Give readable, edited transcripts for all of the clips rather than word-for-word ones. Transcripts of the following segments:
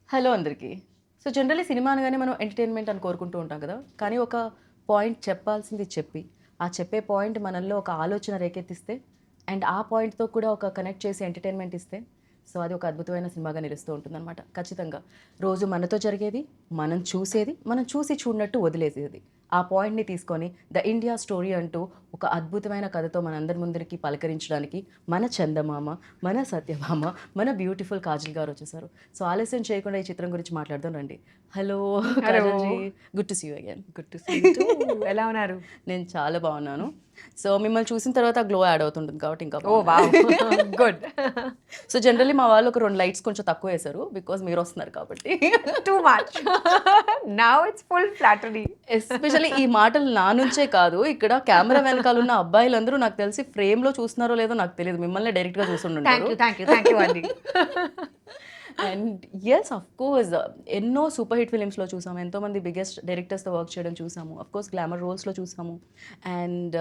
Hello అందరికీ. So generally cinema అనగానే మనం ఎంటర్‌టైన్‌మెంట్ అని కోరుకుంటూ ఉంటాం కదా! కానీ ఒక పాయింట్ చెప్పాల్సింది చెప్పి, ఆ చెప్పే పాయింట్ మనల్లో ఒక ఆలోచన రేకెత్తిస్తే అండ్ ఆ పాయింట్‌తో కూడా ఒక కనెక్ట్ చేసి ఎంటర్‌టైన్‌మెంట్ ఇస్తే, సో అది ఒక అద్భుతమైన సినిమాగా నిలుస్తూ ఉంటుందనమాట. ఖచ్చితంగా. రోజు మనతో జరిగేది, మనం చూసేది, మనం చూసి చూడనట్టు వదిలేసేది. ఆ పాయింట్‌ని తీసుకొని 'ద ఇండియా స్టోరీ' అంటూ ఒక అద్భుతమైన కథతో మనందరి ముందరికి పలకరించడానికి మన చందమామ, మన సత్యభామ, మన బ్యూటిఫుల్ కాజల్ గారు వచ్చేసారు. సో ఆలస్యం చేయకుండా ఈ చిత్రం గురించి మాట్లాడదాం రండి. Hello hello. Kajal ji. Good to see you again. Good to see you too. ఎలా ఉన్నారు? నేను చాలా బాగున్నాను. సో మిమ్మల్ని చూసిన తర్వాత గ్లో యాడ్ అవుతుంటుంది కాబట్టి ఇంకా ఓహ్! బాగున్నాను. వావ్! గుడ్. సో జనరల్లీ మా వాళ్ళు ఒక 2 లైట్స్ కొంచెం తక్కువ వేశారు. బికాజ్ మీరొస్తున్నారు కాబట్టి. Too much. Now it's full flattery. Especially ఈ మాటలు నా నుంచే కాదు. ఇక్కడ కెమెరా వెనకాలున్న అబ్బాయిలందరూ నాకు తెలిసి ఫ్రేమ్‌లో చూస్తున్నారో లేదో నాకు తెలీదు. మిమ్మల్నే డైరెక్ట్‌గా చూసుండుంటారు. థ్యాంక్ యూ అండి. అండ్ యెస్ ఆఫ్‌కోర్స్ ఎన్నో సూపర్ హిట్ ఫిల్మ్స్‌లో చూసాము. ఎంతోమంది బిగ్గెస్ట్ డైరెక్టర్స్‌తో వర్క్ చేయడం చూసాము. ఆఫ్‌కోర్స్ గ్లామర్ రోల్స్‌లో చూసాము. అండ్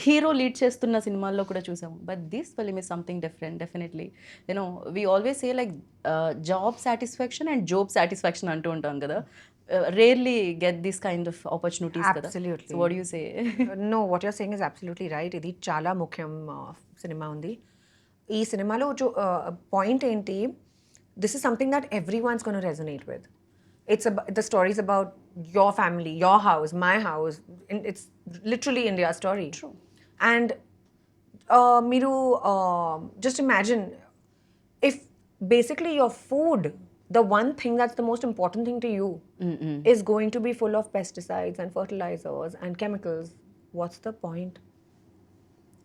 హీరో లీడ్ చేస్తున్న సినిమాల్లో కూడా చూసాము. But this film is something different definitely. We always say like job satisfaction and job satisfaction అంటూ ఉంటాం కదా! Rarely get this kind of opportunities కదా! So absolutely. What do you say? No, what your saying is absolutely right. ఇది చాలా ముఖ్యం cinema ఉంది. ఈ సినిమాలో పాయింట్ ఏంటి, this is something that everyone's gonna resonate with. The stories about your family, your house, my house. It's literally India story. True. And మీరు just imagine if basically your food, the one thing that's the most important thing to you, is going to be full of pesticides and fertilizers and chemicals. What's the point?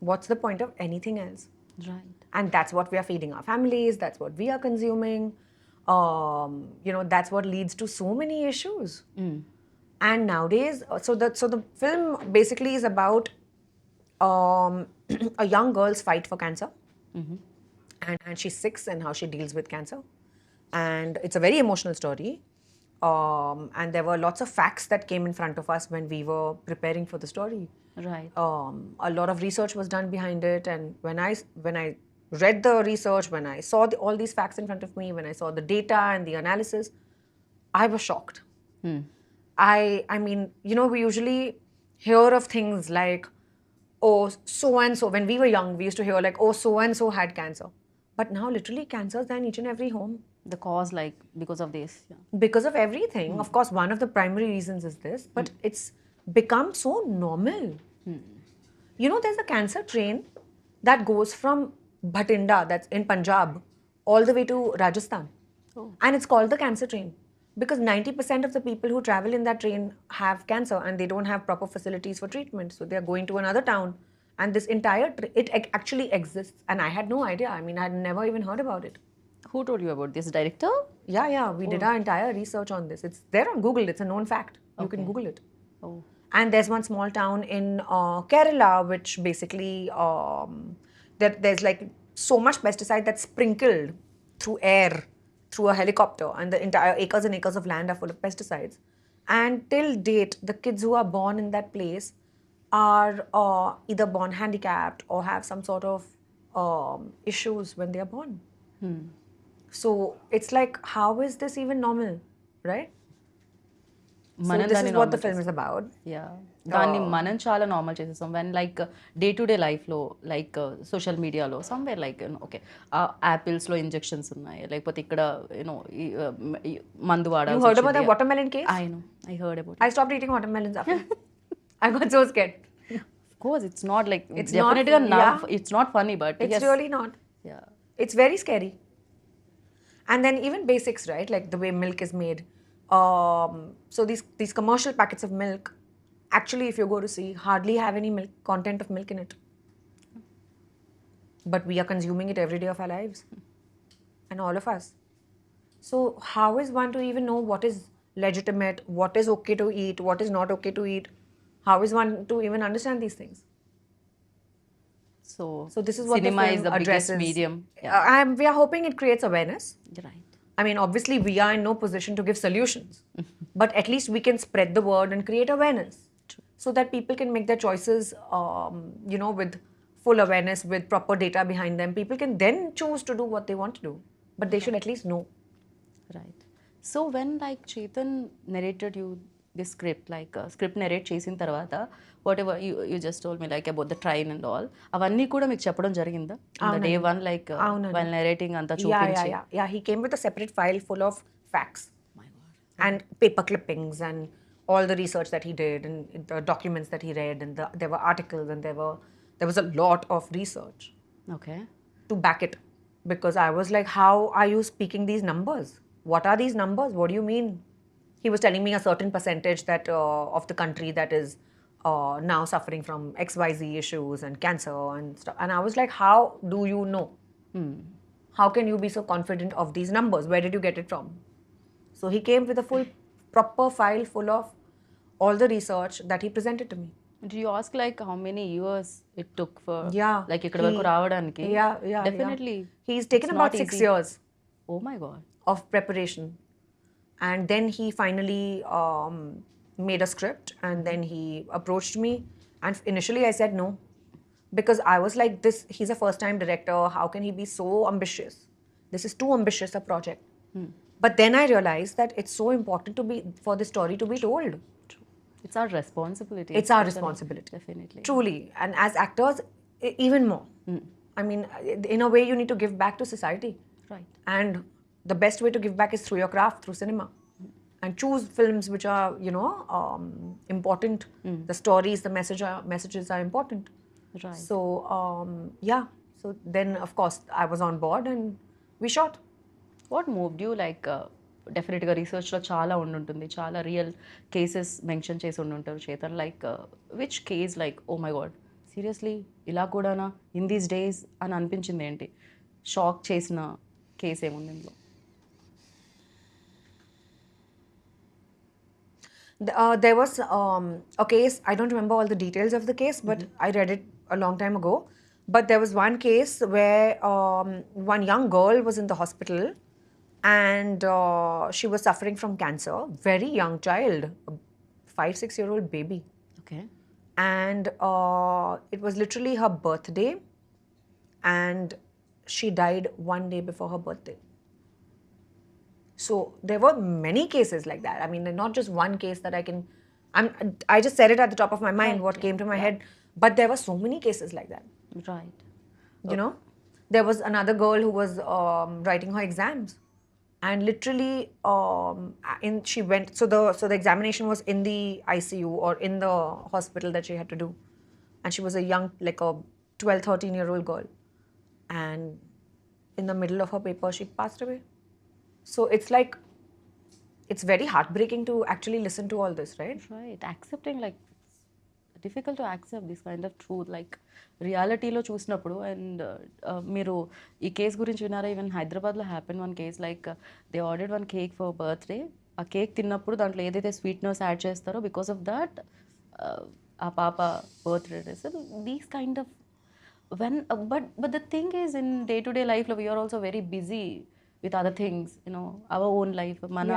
What's the point of anything else? Right. And that's what we are feeding our families, that's what we are consuming. That's what leads to so many issues. And nowadays, so the film basically is about a young girl's fight for cancer. And she's 6 and how she deals with cancer. And it's a very emotional story. And there were lots of facts that came in front of us when we were preparing for the story. Right. A lot of research was done behind it, and when I read the research, when I saw all these facts in front of me, when I saw the data and the analysis, I was shocked. I mean, we usually hear of things like, oh, so and so. When we were young, we used to hear like, oh, so and so had cancer. But now literally cancer is in each and every home. The cause, like, because of this. Yeah. Because of everything. Of course, one of the primary reasons is this, but it's become so normal. There's a cancer train that goes from Bhatinda, that's in Punjab, all the way to Rajasthan. And it's called the cancer train because 90% of the people who travel in that train have cancer and they don't have proper facilities for treatment. So they're going to another town. And this entire, it actually exists. And I had no idea. I mean, I had never even heard about it. Who told you about this? Director? Yeah, we did our entire research on this. It's there on Google. It's a known fact. You can Google it. Oh. And there's one small town in Kerala, which basically there's like so much pesticide that's sprinkled through air, through a helicopter, and the entire acres and acres of land are full of pesticides. And till date, the kids who are born in that place are either born handicapped or have some sort of issues when they are born. So it's like, how is this even normal, right? So this is what the film is about. Yeah దాన్ని మనం చాలా normal చేసేస్తాం when like day to day లైఫ్లో like social మీడియాలో somewhere like okay యాపిల్స్లో injections ఉన్నాయి లేకపోతే ఇక్కడ మందు You వాడాల్సి heard about the watermelon case? I heard about I stopped eating watermelons after. I got so scared. Of course it's not like It's డెఫినెట్గా not- it's not funny but It's really not. Yeah It's very scary. And then even basics, right? Like the way milk is made. So these commercial packets of milk, actually, if you go to see, hardly have any milk content of milk in it. But we are consuming it every day of our lives, and all of us. So how is one to even know what is legitimate, what is okay to eat, what is not okay to eat? How is one to even understand these things? So this is what cinema the film is the biggest addresses. medium. We are hoping it creates awareness. Right I mean, obviously, we are in no position to give solutions, but at least we can spread the word and create awareness so that people can make their choices, with full awareness, with proper data behind them. People can then choose to do what they want to do, but they should at least know. Right so when like Chetan narrated you the script like script narrate చేసిన తర్వాత what ever you just told me like about the train and all అవన్నీ కూడా మీకు చెప్పడం జరిగిందా day one like while narrating అంతా చూపించి Yeah. He came with a separate file full of facts and paper clippings and all the research that he did and the documents that he read and there were articles and there was a lot of research okay to back it, because I was like, how are you speaking these numbers? What are these numbers? What do you mean? He was telling me a certain percentage that of the country that is now suffering from XYZ issues and cancer and stuff. And I was like, how do you know? How can you be so confident of these numbers? Where did you get it from? So he came with a full, proper file full of all the research that he presented to me. Do you ask like how many years it took for Yeah. like ఇక్కడ వరకు రావడానికి Yeah. Definitely He's taken about 6 years oh my god of preparation. And then he finally made a script and then he approached me. And initially I said no, because I was like, he's a first time director. How can he be so ambitious? This is too ambitious a project. But then I realized that it's so important for the story to be told. It's our responsibility It's our responsibility. Definitely Truly. And as actors, even more. I mean, in a way, you need to give back to society. Right And the best way to give back is through your craft, through cinema. And choose films which are, important. The stories, the messages are important. Right So, yeah. So then, of course, I was on board and we shot. What moved you like డెఫినెట్గా రీసెర్చ్లో చాలా ఉండుంటుంది చాలా real cases mention చేసి ఉండుంటారు Chetan like which case like oh my god seriously ఇలా కూడానా in these days అని అనిపించింది ఏంటి షాక్ చేసిన కేస్ ఏముంది ఇందులో There was a case, I don't remember all the details of the case, but I read it a long time ago. But there was one case where one young girl was in the hospital and she was suffering from cancer, very young child, a 5-6-year-old baby. Okay And it was literally her birthday and she died one day before her birthday. So there were many cases like that. I mean, not just one case that I just said it at the top of my mind, what came to my head. But there were so many cases like that. Right You know, there was another girl who was writing her exams, and literally, she went. So the examination was in the ICU or in the hospital that she had to do, and she was a young, like a 12-13-year-old girl, and in the middle of her paper, she passed away. So it's like, it's very heartbreaking to actually listen to all this, right? Right accepting like difficult to accept this kind of truth like రియాలిటీలో చూసినప్పుడు and మీరు ఈ case గురించి విన్నారా even హైదరాబాద్లో happen one case like they ordered one cake for birthday ఆ cake తిన్నప్పుడు దాంట్లో ఏదైతే స్వీట్నెస్ యాడ్ చేస్తారో బికాస్ ఆఫ్ దట్ ఆ పాప birthday these kind of when but the thing is in day to day లైఫ్లో we are also very busy with other things our own life మన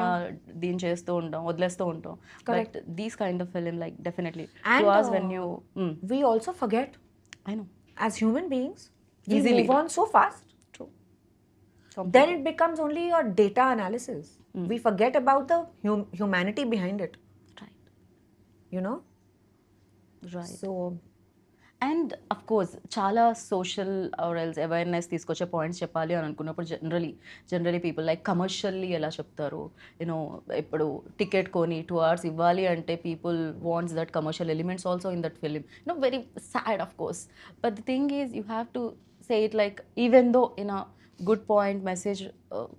దీన్ని చేస్తూ ఉంటాం వదిలేస్తూ ఉంటాం but these kind of film like definitely And, when you We also forget, I know as human beings, we Easily. move on so fast. True. Then it becomes only a data analysis. We forget about the humanity behind it, right you know? Right So, and of course చాలా social ఆర్ఎల్స్ awareness తీసుకొచ్చే points చెప్పాలి అని అనుకున్నప్పుడు generally people like commercially ఎలా చెప్తారు ఇప్పుడు ticket కొని 2 hours ఇవ్వాలి అంటే people wants that commercial elements also in that film very sad of course but the thing is you have to say it like even though in a good point message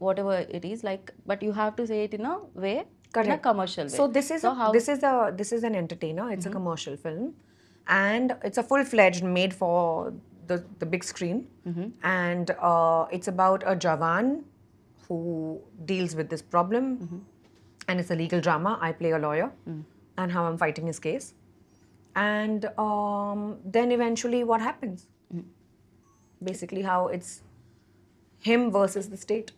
what ever it is like but you have to say it in a way in a commercial way so this is an entertainer. It's a commercial film, and it's a full-fledged made for the big screen. And it's about a Jawan who deals with this problem, and it's a legal drama. I play a lawyer, and how I'm fighting his case. And then eventually, what happens? Basically, how it's him versus the state.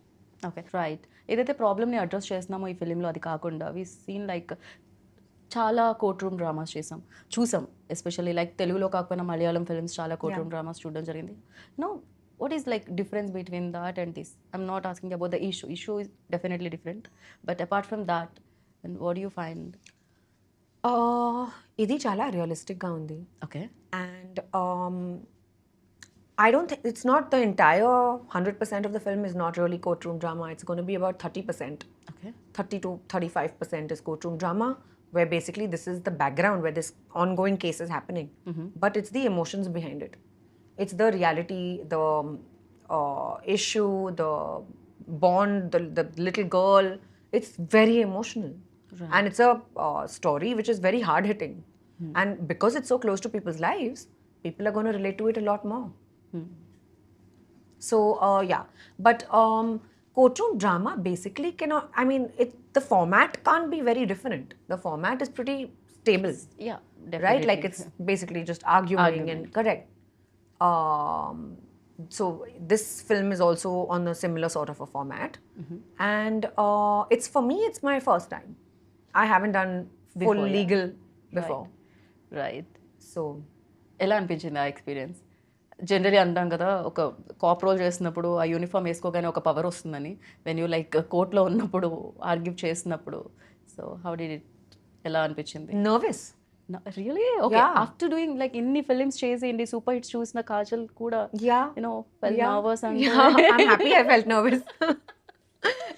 Okay right ఏదైతే ప్రాబ్లమ్ని address చేస్తున్నామో ఈ ఫిలింలో అది కాకుండా we seen like చాలా court room dramas చూసాం especially like తెలుగులో కాకపోయినా మలయాళం ఫిల్మ్స్ చాలా కోర్ట్ రూమ్ డ్రామాస్ చూడడం జరిగింది what is like difference between that and this? I'm not asking about the issue is definitely different, but apart from that, and what do you find? ఇది చాలా రియలిస్టిక్గా ఉంది. Okay. And I don't think it's not the entire 100% of the film is not really courtroom drama. It's going to be about 30%. Okay. 30 to 35% is courtroom drama, where basically this is the background where this ongoing case is happening. But it's the emotions behind it. It's the reality, the issue, the bond, the little girl. It's very emotional. Right. And it's a story which is very hard hitting. And because it's so close to people's lives, people are going to relate to it a lot more. So yeah, but courtroom drama basically cannot. I mean, the format can't be very different. The format is pretty stable, Yeah, definitely. right? Like it's basically just arguing and correct. So this film is also on a similar sort of a format, and it's for me. It's my first time. I haven't done full Before, yeah. legal before, Right. so ఎలా అనిపించింది ఆ experience? Generally అంటాం కదా, ఒక cop role చేసినప్పుడు ఆ uniform వేసుకోగానే ఒక power వస్తుందని, వెన్ యూ లైక్ కోర్ట్లో ఉన్నప్పుడు ఆర్గ్యూ చేసినప్పుడు, సో హౌ డిడ్ ఇట్, ఎలా అనిపించింది? nervous. Really okay. Yeah. After doing like ఇన్ని ఫిలిమ్స్ చేసి ఇన్ని సూపర్ హిట్స్ చూసిన కాజల్ కూడా Yeah. You know fell Yeah. Nervous and Yeah, I'm happy I felt nervous.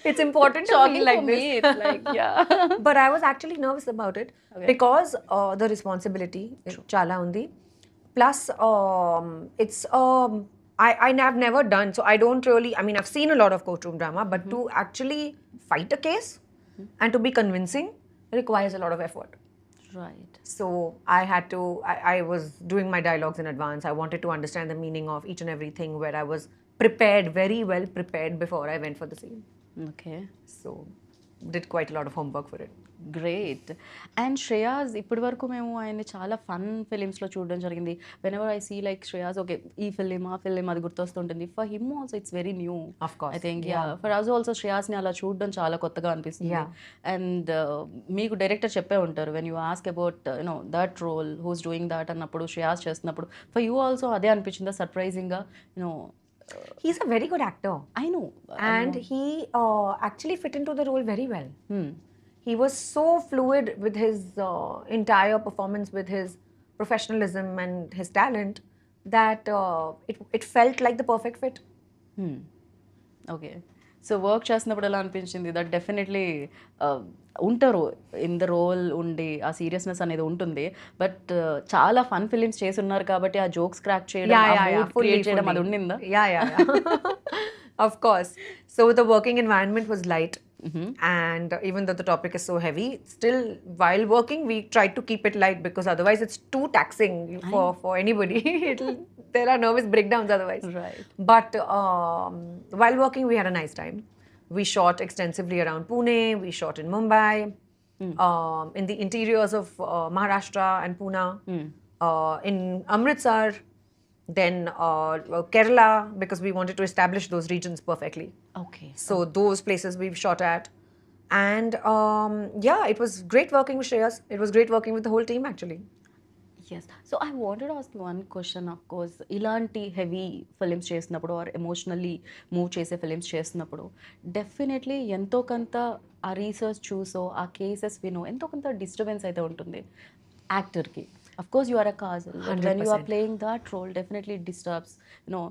It's important to shocking feel like for this. me. It's like yeah. But I was actually nervous about it because the responsibility chala undi. Plus, it's I've never done, so I don't really. I mean, I've seen a lot of courtroom drama, but to actually fight a case and to be convincing requires a lot of effort. Right. So I had to. I was doing my dialogues in advance. I wanted to understand the meaning of each and everything. Where I was prepared, very well prepared before I went for the scene. Okay. So did quite a lot of homework for it. Great. And Shreyas ఇప్పటి వరకు మేము ఆయన్ని చాలా fun ఫిలిమ్స్లో చూడడం జరిగింది. Whenever I see like Shreyas okay ఈ film ఆ ఫిలిం అది గుర్తొస్తుంటుంది. For him also it's very new. Of course. I think yeah for us also శ్రేయాస్ని అలా చూడడం చాలా కొత్తగా అనిపిస్తుంది. Yeah. అండ్ మీకు డైరెక్టర్ చెప్పే ఉంటారు when you ask about you know that role who's doing that అన్నప్పుడు, శ్రేయాస్ చేస్తున్నప్పుడు ఫర్ యూ ఆల్సో అదే అనిపించిందా సర్ప్రైజింగ్గా? You know He's a very good actor. I know. And he actually fit into the role very well. He was so fluid with his entire performance, with his professionalism and his talent, that it felt like the perfect fit. Okay. So work చేస్తున్నప్పుడు ఎలా అనిపించింది? That definitely ఉంటారు in the role ఉండి ఆ seriousness అనేది ఉంటుంది. But చాలా fun films చేసి ఉన్నారు కాబట్టి ఆ జోక్స్ క్రాక్ చేయడం, క్రియేట్ చేయడం అది ఉండిందా? Yeah. Of course. So the working environment was light. And even though the topic is so heavy, still while working we tried to keep it light because otherwise it's too taxing for anybody. There are nervous breakdowns otherwise. Right. But while working we had a nice time. We shot extensively around Pune, we shot in Mumbai, in the interiors of Maharashtra and Pune, in Amritsar, then Kerala, because we wanted to establish those regions perfectly. Okay. So those places we've shot at. And yeah, it was great working with Shreyas. It was great working with the whole team actually. Yes. So I wanted ask one question. Of course ఇలాంటి heavy films చేసినప్పుడు or emotionally move చేసే films చేసినప్పుడు definitely ఎంతో కొంత ఆ research చూసో ఆ cases వినో ఎంతో కొంత డిస్టర్బెన్స్ అయితే ఉంటుంది యాక్టర్కి. Of course you are a Kajal, when you are playing that role definitely it disturbs. You know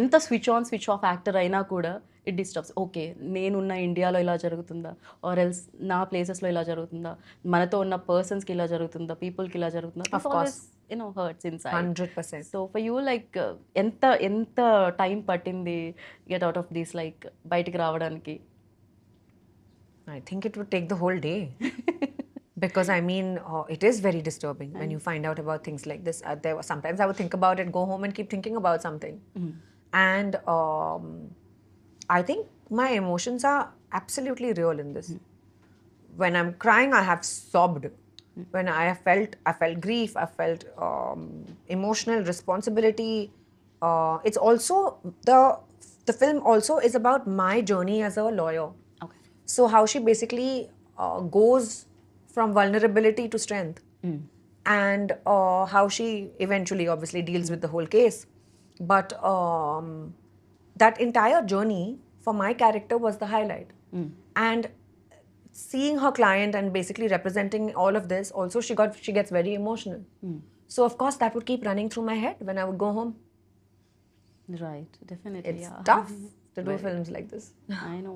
ఎంత switch on switch off actor అయినా కూడా ఇట్ డిస్టర్బ్స్. ఓకే నేనున్న ఇండియాలో ఇలా జరుగుతుందా, ఆర్ ఎల్స్ నా ప్లేసెస్లో ఇలా జరుగుతుందా, మనతో ఉన్న పర్సన్స్కి ఇలా జరుగుతుందా, పీపుల్కి ఇలా జరుగుతుందా, Of course. You know hurts inside. 100%. So for you like ఎంత టైం పట్టింది get out of this like బయటికి రావడానికి? I think it would take the whole day. Because I mean, it is very disturbing when you find out about things like this. Sometimes I would think about it, go home and keep thinking about something. And I think my emotions are absolutely real in this. When I'm crying, I have sobbed. When I felt grief, I felt emotional responsibility. It's also the film also is about my journey as a lawyer. Okay. So how she basically goes from vulnerability to strength, and how she eventually obviously deals with the whole case. But that entire journey for my character was the highlight. And seeing her client and basically representing all of this, also she gets very emotional. So of course that would keep running through my head when I would go home. Right, definitely. It's Yeah. tough to do films like this. I know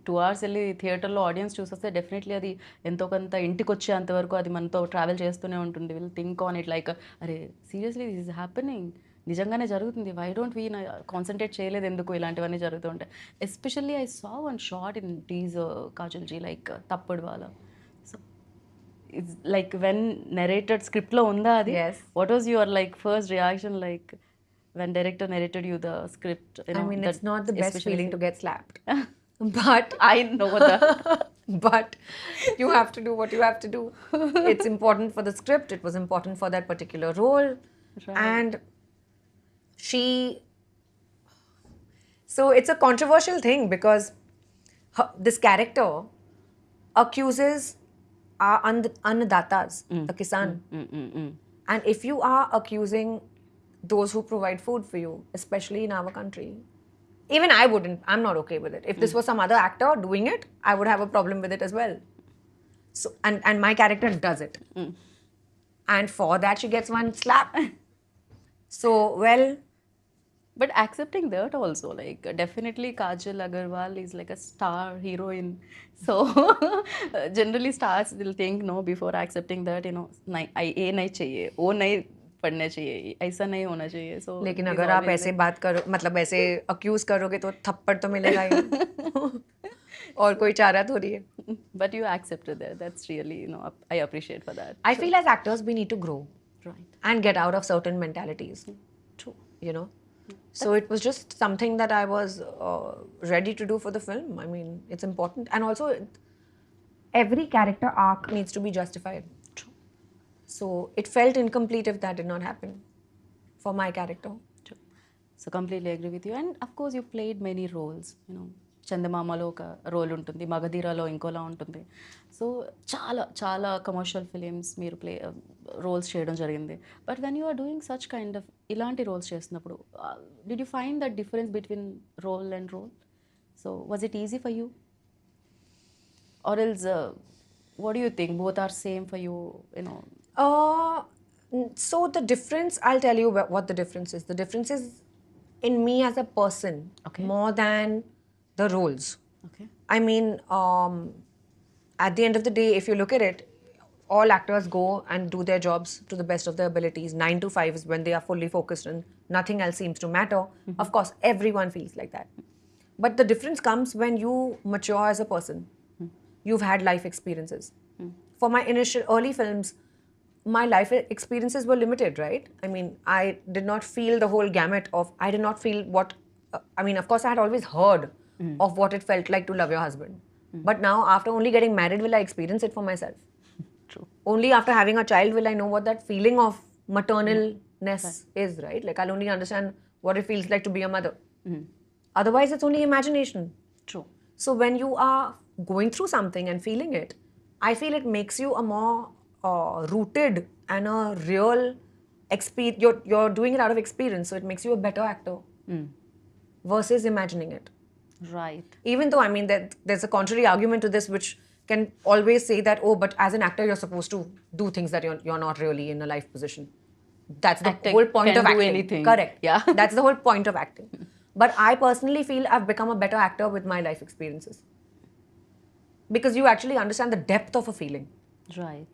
2 hours వెళ్ళి థియేటర్లో audience చూసేస్తే definitely అది ఎంతో కొంత ఇంటికి వచ్చేంతవరకు అది మనతో travel చేస్తూనే ఉంటుంది. Will think on it like అరే సీరియస్లీ దిస్ ఇస్ హ్యాపెనింగ్, నిజంగానే జరుగుతుంది, వై డోంట్ వీ కాన్సన్ట్రేట్ చేయలేదు ఎందుకు ఇలాంటివన్నీ జరుగుతూ ఉంటాయి. Especially I saw one short in teaser Kajal ji like తప్పుడు వాళ్ళ. So it's like when narrated స్క్రిప్ట్లో ఉందా అది? Yes. What was your like first reaction like when director narrated you the script? I mean, it's not the best especially- feeling to get slapped. But I know that. but you have to do what you have to do. It's important for the script, it was important for that particular role. Right. And she, so it's a controversial thing because this character accuses our annadatas, the kisan. And if you are accusing those who provide food for you, especially in our country, even I wouldn't, I'm not okay with it. If this was some other actor doing it, I would have a problem with it as well. So, and my character does it. And for that, she gets one slap. So, well, But accepting that also, like definitely Kajal Agarwal is like a star heroine. So generally stars will think no before accepting that, you know, ये नहीं चाहिए, वो नहीं पढ़ना चाहिए, ऐसा नहीं होना चाहिए. So लेकिन it is अगर आप always ऐसे बात करो, मतलब ऐसे अक्यूज करोगे तो थप्पड़ तो मिलेगा ही. और कोई चारा थोड़ी है. but you accepted that. That's really, you know, I appreciate for that. I feel as actors we need to grow Right. and get out of certain mentalities. True. You know, so it was just something that I was ready to do for the film. I mean, it's important, and also every character arc needs to be justified. True. So it felt incomplete if that did not happen for my character. True. So completely agree with you. And of course you played many roles, you know. చందమామలో ఒక role ఉంటుంది, మగధీరలో ఇంకోలా ఉంటుంది. So చాలా చాలా commercial films మీరు roles చేయడం జరిగింది. But when you are doing such kind of ఇలాంటి రోల్స్ చేస్తున్నప్పుడు did you find that difference between role and role? So was it easy for you or else what do you think both are same for you, you know? So the difference, I'll tell you what the difference is. The difference is in me as a person, Okay. more than the roles. Okay. I mean, at the end of the day, if you look at it, all actors go and do their jobs to the best of their abilities. 9 to 5 is when they are fully focused and nothing else seems to matter. Of course, everyone feels like that. But the difference comes when you mature as a person. You've had life experiences. For my initial early films, my life experiences were limited, right? I mean, I did not feel the whole gamut of, I did not feel what, I mean, of course, I had always heard of what it felt like to love your husband. But now, after only getting married, will I experience it for myself? True. Only after having a child will I know what that feeling of maternalness is, right? Like, I'll only understand what it feels like to be a mother. Otherwise, it's only imagination. True. So when you are going through something and feeling it, I feel it makes you a more rooted and a real experience. You're doing it out of experience, so it makes you a better actor versus imagining it. Right. Even though, I mean, there's a contrary argument to this, which can always say that, oh, but as an actor, you're supposed to do things that you're not really in a life position. That's the Acting whole point can of do acting. anything. Correct. Yeah. That's the whole point of acting. But I personally feel I've become a better actor with my life experiences. Because you actually understand the depth of a feeling. Right.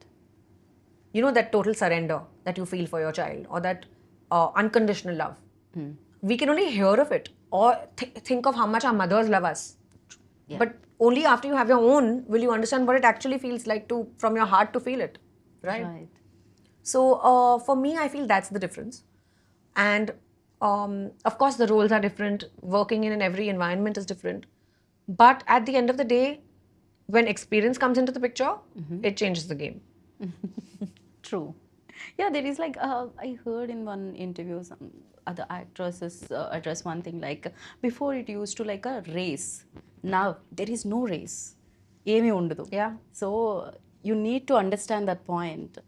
You know, that total surrender that you feel for your child, or that unconditional love. We can only hear of it or think of how much our mothers love us. Yeah. But only after you have your own will you understand what it actually feels like to, from your heart, to feel it. Right? Right. So for me, I feel that's the difference. And of course, the roles are different. Working in every environment is different. But at the end of the day, when experience comes into the picture, it changes the game. True. Yeah, there is like, I heard in one interview, some other actresses address one thing like, before it used to like a race. Now, there is no race. Emi undadu. Yeah. So, you need to understand that point.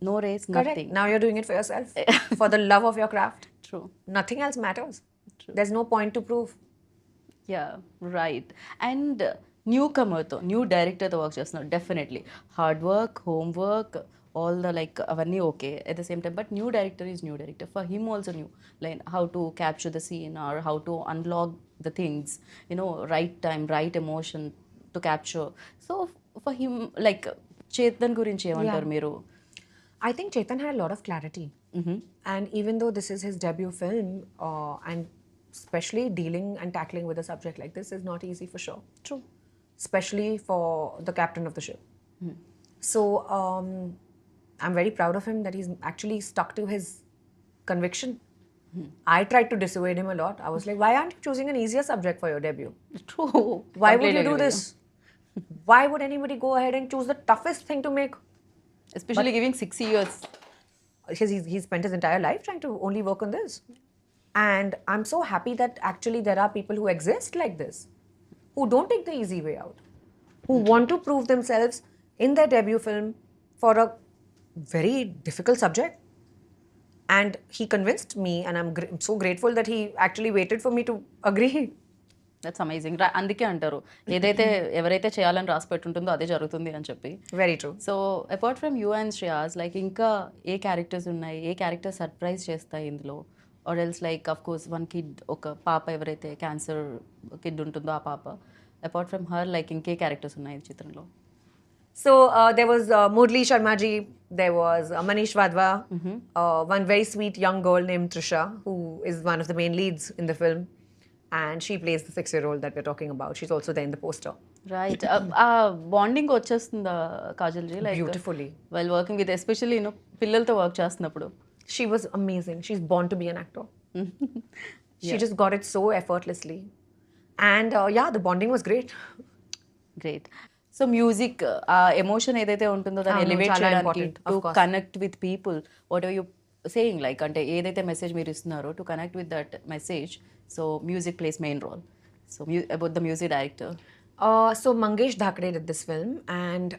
No race, Correct. nothing. Now you're doing it for yourself, for the love of your craft. True. Nothing else matters. There's no point to prove. Yeah, right. And న్యూకమర్తో new డైరెక్టర్తో work చేస్తున్నారు definitely hard work homework all the like అవన్నీ okay at the same time but new director is new director for him also new like how to capture the scene or how to unlock the things you know right time right emotion to capture so for him like Chetan గురించి ఏమంటారు మీరు I think Chetan had a lot of clarity. And even though this is his debut film, and especially dealing and tackling with a subject like this is not easy for sure. True. Especially for the captain of the ship. So I'm very proud of him that he's actually stuck to his conviction. I tried to dissuade him a lot. I was like, why aren't you choosing an easier subject for your debut? True. Why would you do this? Why would anybody go ahead and choose the toughest thing to make? Especially giving 6 years. Because he spent his entire life trying to only work on this. And I'm so happy that actually there are people who exist like this, who don't take the easy way out, who want to prove themselves in their debut film for a very difficult subject. And he convinced me, and I'm so grateful that he actually waited for me to agree. That's amazing అందుకే అంటారు ఏదైతే ఎవరైతే చేయాలని రాసి పెట్టుంటుందో అదే జరుగుతుంది అని చెప్పి Very true. So apart from you and Shreyas like ఇంకా ఏ క్యారెక్టర్స్ ఉన్నాయి ఏ క్యారెక్టర్ సర్ప్రైజ్ చేస్తాయి ఇందులో or else like of course one kid ఒక పాప ఎవరైతే క్యాన్సర్ కిడ్ ఉంటుందో ఆ పాప అపార్ట్ ఫ్రమ్ హర్ లైక్ ఇంకే క్యారెక్టర్స్ ఉన్నాయి ఈ చిత్రంలో So there was Murli Sharma ji, there was Manish Wadhwa, one very sweet young girl named Trisha, who is one of the main leads in the film. And she plays the 6-year-old that we're talking about. She's also there in the poster. Right ఆ bonding వచ్చేస్తుందా Kajal ji like Beautifully. While working with especially you know పిల్లలతో work చేస్తున్నప్పుడు She was amazing. She's born to be an actor. She just got it so effortlessly. And yeah, the bonding was great. Great so music ఆ emotion ఏదైతే ఉంటుందో దాన్ని అవును, elevate చాలా చేయడానికి important, of to course. Connect with people what are you saying like అంటే ఏదైతే message మీరు ఇస్తున్నారో to connect with that message so music plays main role so about the music director So Mangesh Dhakde did this film, and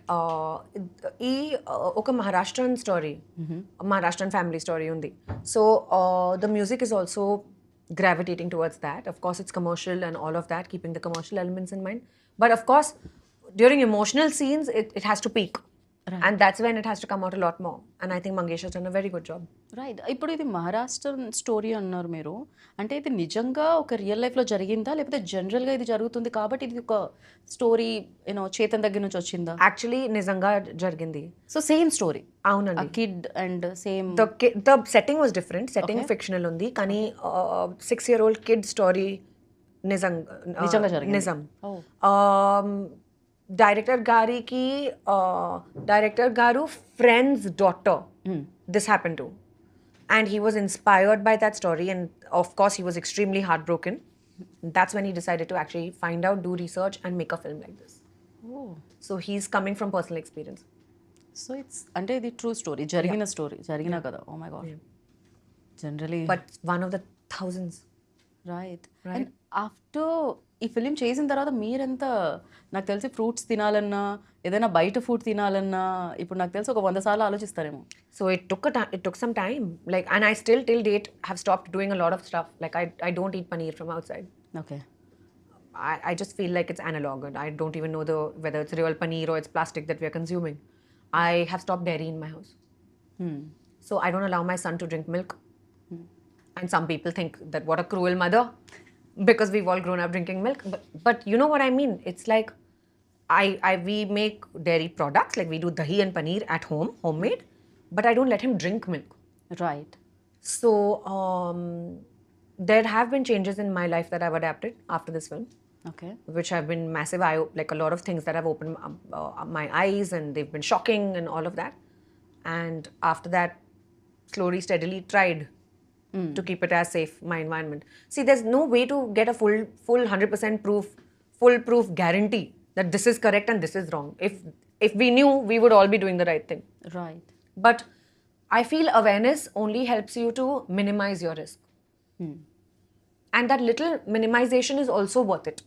oka Maharashtrian story, Maharashtrian family story undi. So the music is also gravitating towards that. Of course, it's commercial and all of that, keeping the commercial elements in mind. But of course, during emotional scenes, it has to peak. And that's when it has to come out a lot more. And I think Mangesh has done a very good job. Right ఇప్పుడు ఇది Maharashtra story అన్నారు మీరు అంటే ఇది నిజంగా ఒక real లైఫ్లో జరిగిందా లేకపోతే జనరల్గా ఇది జరుగుతుంది కాబట్టి ఇది ఒక స్టోరీ యూనో చేతన్ దగ్గర నుంచి వచ్చిందా Actually, Nizanga jargindi. So same story Aunandi. Kid and same The setting was different. Setting fictional undi. Kani 6-year-old kid story నిజంగా జరిగింది. Nizam. Director Garu friend's daughter. This happened to. And he was inspired by that story, and of course he was extremely heartbroken. That's when he decided to actually find out, do research, and make a film like this. So he's coming from personal experience. So it's అంటే ఇది true story జరిగిన story జరిగిన కదా oh my God generally But one of the thousands. Right and after ఈ film చేసిన తర్వాత మీరెంత నాకు తెలిసి ఫ్రూట్స్ తినాలన్నా ఏదైనా బయట ఫుడ్ తినాలన్నా ఇప్పుడు నాకు తెలిసి ఒక 100 సార్లు ఆలోచిస్తారేమో So it took some time. Like, and I still till date have stopped doing a lot of stuff. Like I don't eat paneer from outside. Okay I just feel like it's analog, and I don't even know whether it's real paneer or it's plastic that we are consuming. I have stopped dairy in my house. So I don't allow my son to drink milk. And some people think that what a cruel mother, because we've all grown up drinking milk. But you know what I mean? It's like we make dairy products, like we do dahi and paneer at home, homemade, but I don't let him drink milk. Right So there have been changes in my life that I've adapted after this film, okay which have been massive. Like a lot of things that have opened my eyes, and they've been shocking and all of that. And after that, slowly, steadily tried to keep it as safe, my environment. See, there's no way to get a full 100% foolproof guarantee that this is correct and this is wrong. If we knew, we would all be doing the right thing. Right But I feel awareness only helps you to minimize your risk. And that little minimization is also worth it.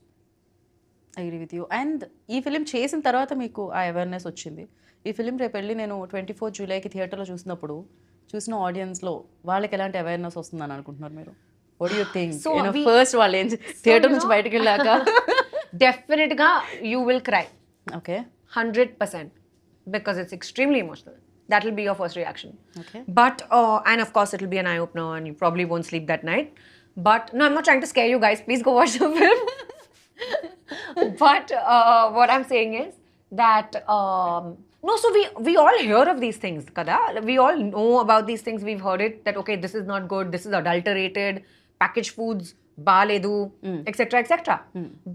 Agree with you and ఈ film చేసిన తర్వాత మీకు ఆ awareness వచ్చింది ఈ film రేపు వెళ్ళి నేను 24 జూలైకి థియేటర్లో చూసినప్పుడు చూసిన ఆడియన్స్లో వాళ్ళకి ఎలాంటి అవేర్నెస్ వస్తుందని అనుకుంటున్నారు మీరు? What do you think? So first వాళ్ళు ఏం థియేటర్ నుంచి బయటకు వెళ్ళాక Definitely, you will cry. Okay 100%. Because it's extremely emotional. That will be your first reaction. Okay. But, and of course, it'll be an eye opener and you probably won't sleep that night. But, no, I'm not trying to scare you guys. Please go watch the film. But what I'm saying is that, no, so we all hear of these things, kada? We all know about these things. We've heard it that, okay, this is not good, this is adulterated, packaged foods, baledu, etc., etc.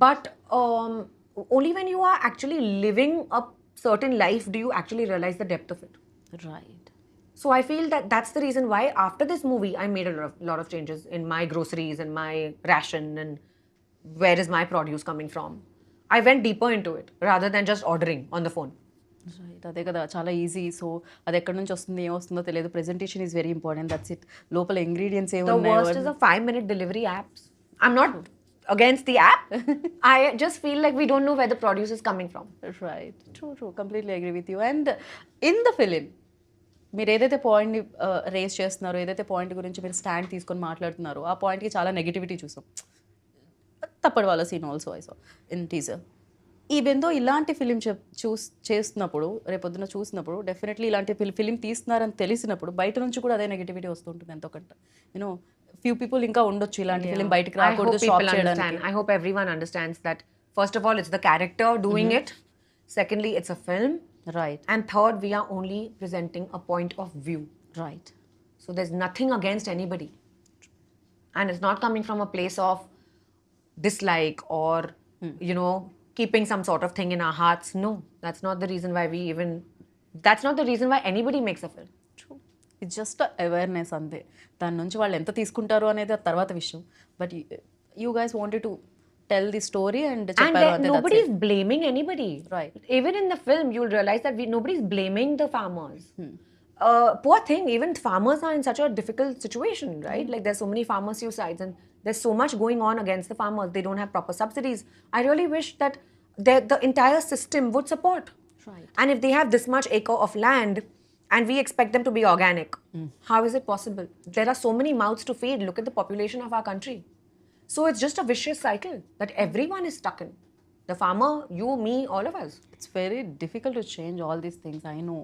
But only when you are actually living a certain life do you actually realize the depth of it. Right. So I feel that that's the reason why after this movie I made a lot of changes in my groceries and my ration and where is my produce coming from. I went deeper into it rather than just ordering on the phone. Right, అదే కదా, చాలా easy. So అది ఎక్కడి నుంచి వస్తుంది, ఏం వస్తుందో తెలియదు. Presentation is very important. That's it. లోపల ingredients The worst is the 5-minute delivery apps. I'm not against the app. I just feel like we don't know where the produce is coming from. Right, true, completely agree with you. And in the film మీరు ఏదైతే పాయింట్ని race చేస్తున్నారో, ఏదైతే point గురించి మీరు stand తీసుకొని మాట్లాడుతున్నారో, ఆ పాయింట్కి చాలా నెగిటివిటీ చూసాం. తప్పటి వాళ్ళ scene also I saw in teaser. Even though ఇలాంటి ఫిలిం చేస్తున్నప్పుడు, రేపొద్దున చూసినప్పుడు, డెఫినెట్లీ ఇలాంటి ఫిలిం తీస్తున్నారని తెలిసినప్పుడు బయట నుంచి కూడా అదే నెగిటివిటీ వస్తుంటుంది ఎంతో కొంత. యూనో ఫ్యూ పీపుల్ ఇంకా ఉండొచ్చు ఇలాంటి ఫిలిం బయటకు I hope రాకూడదు, స్టాప్ people చేయడానికి. understand. I hope everyone understands that first of all it's the character doing it. Secondly, it's a film. Right, And third, we are only presenting a point of view. Right. So there's nothing against anybody. And it's not coming from a place of dislike or, you know, keeping some sort of thing in our hearts. No, that's not the reason why that's not the reason why anybody makes a film. It's just awareness అంతే. దాని నుంచి వాళ్ళు ఎంత తీసుకుంటారు అనేది ఆ తర్వాత విషయం. But you guys wanted to tell the story and And చెప్పారు then అంతే. nobody is blaming anybody. Right. Even in the film, you'll realize that nobody's blaming the farmers. Poor thing, even farmers are in such a difficult situation, right? Like there's so many farmer suicides and there's so much going on against the farmers. They don't have proper subsidies. I really wish that the entire system would support. Right. And if they have this much acre of land and we expect them to be organic, how is it possible? There are so many mouths to feed. Look at the population of our country. So it's just a vicious cycle that everyone is stuck in. The farmer, you, me, all of us. It's very difficult to change all these things. I know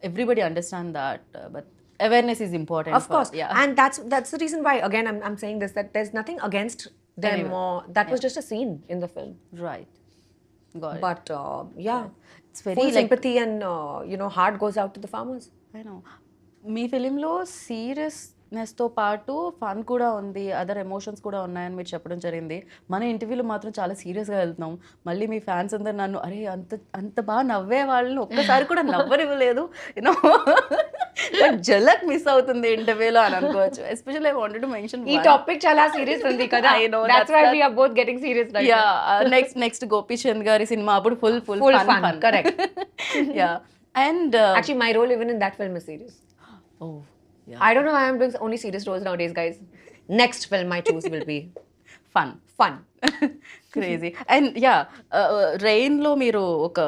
everybody understand that, but awareness is important. Of course. Yeah. And that's the reason why, again, I'm saying this, that there's nothing against them Anyway. or that was just a scene in the film. Right. Got it. But yeah, It's very full like- sympathy and heart goes out to the farmers. I know. మీ ఫిలింలో సీరియస్నెస్తో పాటు fun కూడా ఉంది, other emotions కూడా ఉన్నాయని మీరు చెప్పడం జరిగింది. మన ఇంటర్వ్యూలో మాత్రం చాలా సీరియస్గా వెళ్తున్నాం. మళ్ళీ మీ ఫ్యాన్స్ అందరు నన్ను అరే అంత బాగా నవ్వే వాళ్ళని ఒక్కసారి కూడా నవ్వనివ్వలేదు, యూనో జలక్ మిస్ అవుతుంది ఇంటర్వ్యూలో అని అనుకోవచ్చు. Especially I wanted to mention ఈ టాపిక్ చాలా సీరియస్ ఉంది కదా. I know, That's that's why that- we are both getting serious right now. Next Gopichand గారి సినిమా అప్పుడు full Full fun. fun, correct. Yeah and Actually, my role even in that film is serious. Oh I don't know why I'm doing only serious roles nowadays, guys. Next film I choose will be fun. fun. Crazy. And yeah రెయిన్లో మీరు ఒక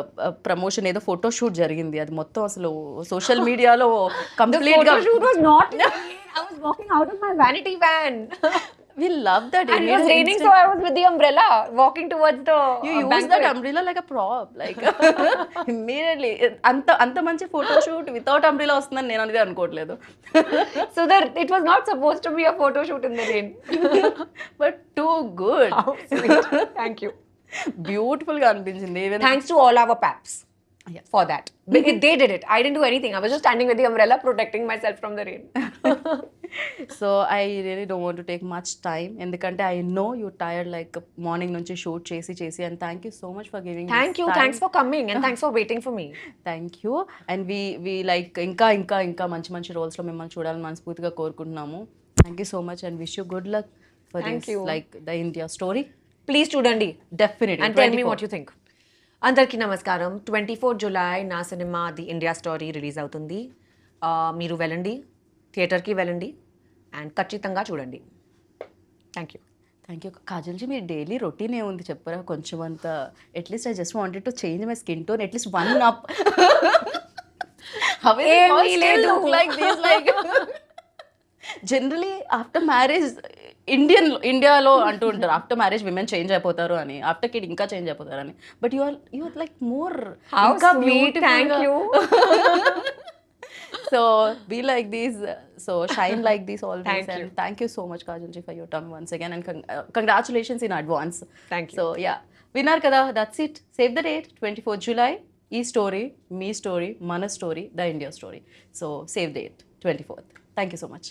promotion ఏదో photo shoot జరిగింది, అది మొత్తం అసలు social మీడియాలో The కంప్లీట్గా photo shoot was not me. I was walking out of my vanity van. We love that. And it was raining, so I was with the umbrella walking towards the You use banquet. that umbrella like a prop, like immediately. అంత మంచి photo shoot without umbrella వస్తుందని నేను అనేది అనుకోవట్లేదు. So that it was not supposed to be a photo shoot in the rain. But too good. How sweet. Thank you. బ్యూటిఫుల్గా అనిపించింది. Even Thanks to all our paps for that. They did it. I didn't do anything. I was just standing with the umbrella protecting myself from the rain. So I really don't want to take much time, ఎందుకంటే I know you tired like morning నుంచి shoot చేసి and thank you so much for giving. Thank you. Thanks for coming and thanks for waiting for me. Thank you. And we like ఇంకా మంచి రోల్స్లో మిమ్మల్ని చూడాలని మనస్ఫూర్తిగా కోరుకుంటున్నాము. Thank you so much and wish you good luck for Thank this you. Like the India story. Please చూడండి definitely. and tell me what you think. అందరికీ నమస్కారం. 24 జూలై నా cinema the India story release అవుతుంది. మీరు వెళ్ళండి, థియేటర్కి వెళ్ళండి and ఖచ్చితంగా చూడండి. Thank you. Thank you. కాజల్జీ me daily routine ఏముంది చెప్పరా కొంచెం అంత? At least I just wanted to change my skin tone, at least 1 up. How is it all still లేదు. look like this? Like generally after marriage ఇండియాలో అంటూ ఉంటారు ఆఫ్టర్ మ్యారేజ్ విమెన్ చేంజ్ అయిపోతారు అని, ఆఫ్టర్ కిడ్ ఇంకా చేంజ్ అయిపోతారు అని. But you are like more How ఇంకా sweet, thank you. So be like these, so shine like these always. Thank you. And thank you so much కాజల్జీ for your term once again, and congratulations in advance. Thank you. So yeah, విన్నారు కదా, that's it. Save the date 24 July. ఈ story మీ story, మన story, the India story. So save date 24th. Thank you so much.